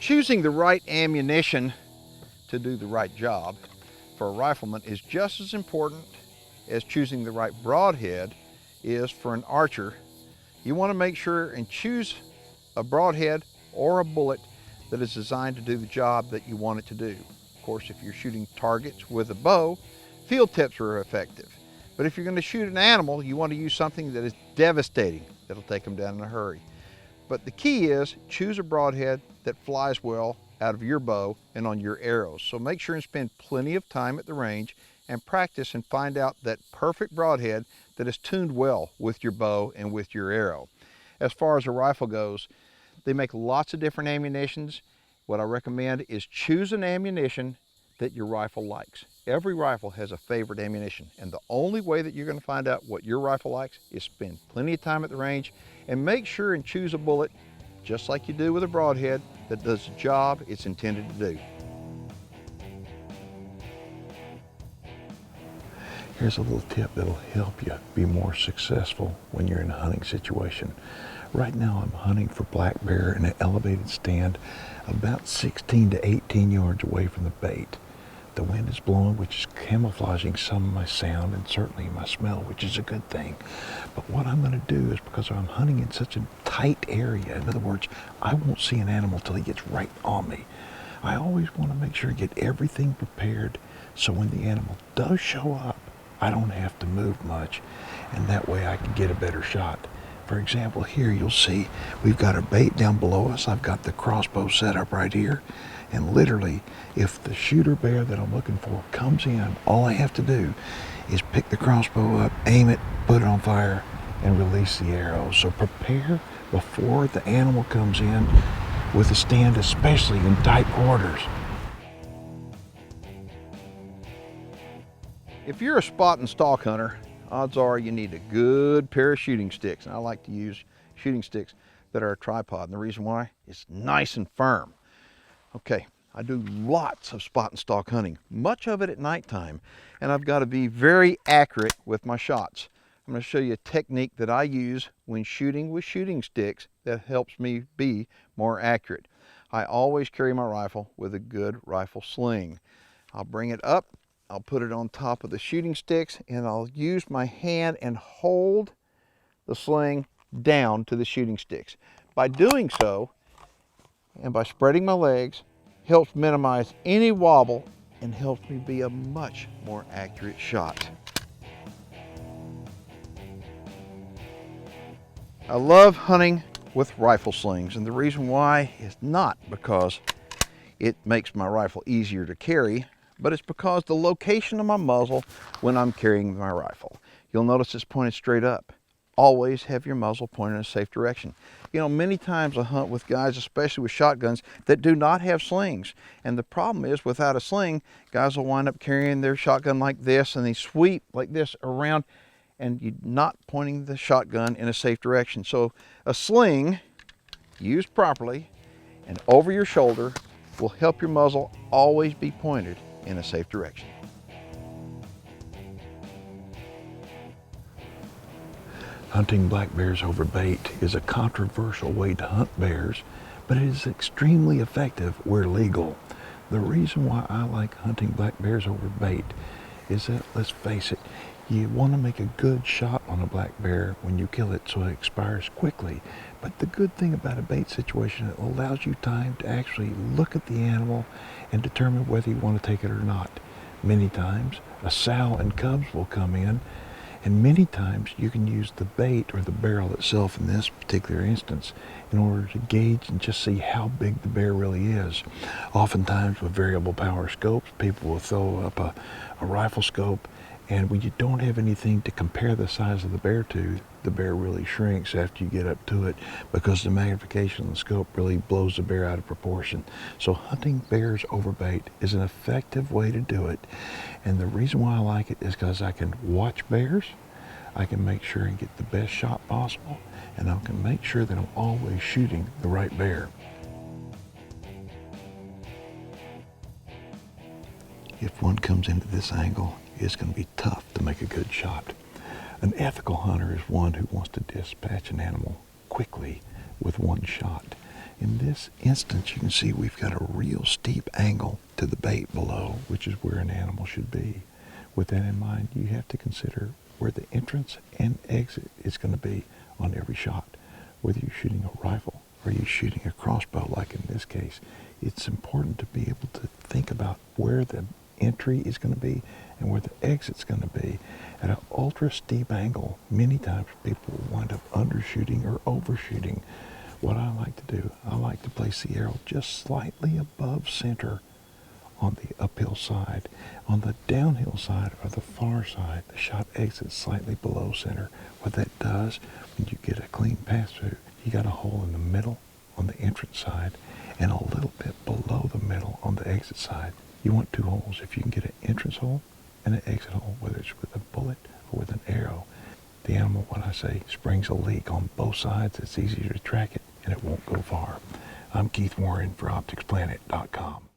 Choosing the right ammunition to do the right job for a rifleman is just as important as choosing the right broadhead is for an archer. You want to make sure and choose a broadhead or a bullet that is designed to do the job that you want it to do. Of course, if you're shooting targets with a bow, field tips are effective. But if you're going to shoot an animal, you want to use something that is devastating, that'll take them down in a hurry. But the key is choose a broadhead that flies well out of your bow and on your arrows. So make sure and spend plenty of time at the range and practice and find out that perfect broadhead that is tuned well with your bow and with your arrow. As far as a rifle goes, they make lots of different ammunitions. What I recommend is choose an ammunition that your rifle likes. Every rifle has a favorite ammunition, and the only way that you're going to find out what your rifle likes is spend plenty of time at the range and make sure and choose a bullet, just like you do with a broadhead, that does the job it's intended to do. Here's a little tip that'll help you be more successful when you're in a hunting situation. Right now I'm hunting for black bear in an elevated stand about 16 to 18 yards away from the bait. The wind is blowing, which is camouflaging some of my sound and certainly my smell, which is a good thing. But what I'm going to do is, because I'm hunting in such a tight area, in other words, I won't see an animal till he gets right on me. I always want to make sure to get everything prepared so when the animal does show up, I don't have to move much, and that way I can get a better shot. For example, here you'll see we've got our bait down below us. I've got the crossbow set up right here. And literally, if the shooter bear that I'm looking for comes in, all I have to do is pick the crossbow up, aim it, put it on fire, and release the arrow. So prepare before the animal comes in with a stand, especially in tight quarters. If you're a spot and stalk hunter, odds are you need a good pair of shooting sticks. And I like to use shooting sticks that are a tripod. And the reason why, it's nice and firm. Okay, I do lots of spot and stalk hunting, much of it at nighttime, and I've got to be very accurate with my shots. I'm going to show you a technique that I use when shooting with shooting sticks that helps me be more accurate. I always carry my rifle with a good rifle sling. I'll bring it up, I'll put it on top of the shooting sticks, and I'll use my hand and hold the sling down to the shooting sticks. By doing so, and by spreading my legs, helps minimize any wobble and helps me be a much more accurate shot. I love hunting with rifle slings, and the reason why is not because it makes my rifle easier to carry, but it's because the location of my muzzle when I'm carrying my rifle. You'll notice it's pointed straight up. Always have your muzzle pointed in a safe direction. You know, many times I hunt with guys, especially with shotguns, that do not have slings. And the problem is, without a sling, guys will wind up carrying their shotgun like this, and they sweep like this around, and you're not pointing the shotgun in a safe direction. So a sling, used properly and over your shoulder, will help your muzzle always be pointed in a safe direction. Hunting black bears over bait is a controversial way to hunt bears, but it is extremely effective where legal. The reason why I like hunting black bears over bait is that, let's face it, you want to make a good shot on a black bear when you kill it so it expires quickly. But the good thing about a bait situation, it allows you time to actually look at the animal and determine whether you want to take it or not. Many times, a sow and cubs will come in, and many times you can use the bait or the barrel itself in this particular instance in order to gauge and just see how big the bear really is. Oftentimes with variable power scopes, people will throw up a rifle scope, and when you don't have anything to compare the size of the bear to, the bear really shrinks after you get up to it because the magnification of the scope really blows the bear out of proportion. So hunting bears over bait is an effective way to do it. And the reason why I like it is because I can watch bears, I can make sure and get the best shot possible, and I can make sure that I'm always shooting the right bear. If one comes into this angle, it's going to be tough to make a good shot. An ethical hunter is one who wants to dispatch an animal quickly with one shot. In this instance, you can see we've got a real steep angle to the bait below, which is where an animal should be. With that in mind, you have to consider where the entrance and exit is going to be on every shot. Whether you're shooting a rifle or you're shooting a crossbow, like in this case, it's important to be able to think about where the entry is going to be and where the exit's going to be. At an ultra steep angle, many times people wind up undershooting or overshooting. What I like to do, I like to place the arrow just slightly above center on the uphill side. On the downhill side or the far side, the shot exits slightly below center. What that does, when you get a clean pass through, you got a hole in the middle on the entrance side and a little bit below the middle on the exit side. You want two holes. If you can get an entrance hole and an exit hole, whether it's with a bullet or with an arrow, the animal, what I say, springs a leak on both sides. It's easier to track it and it won't go far. I'm Keith Warren for OpticsPlanet.com.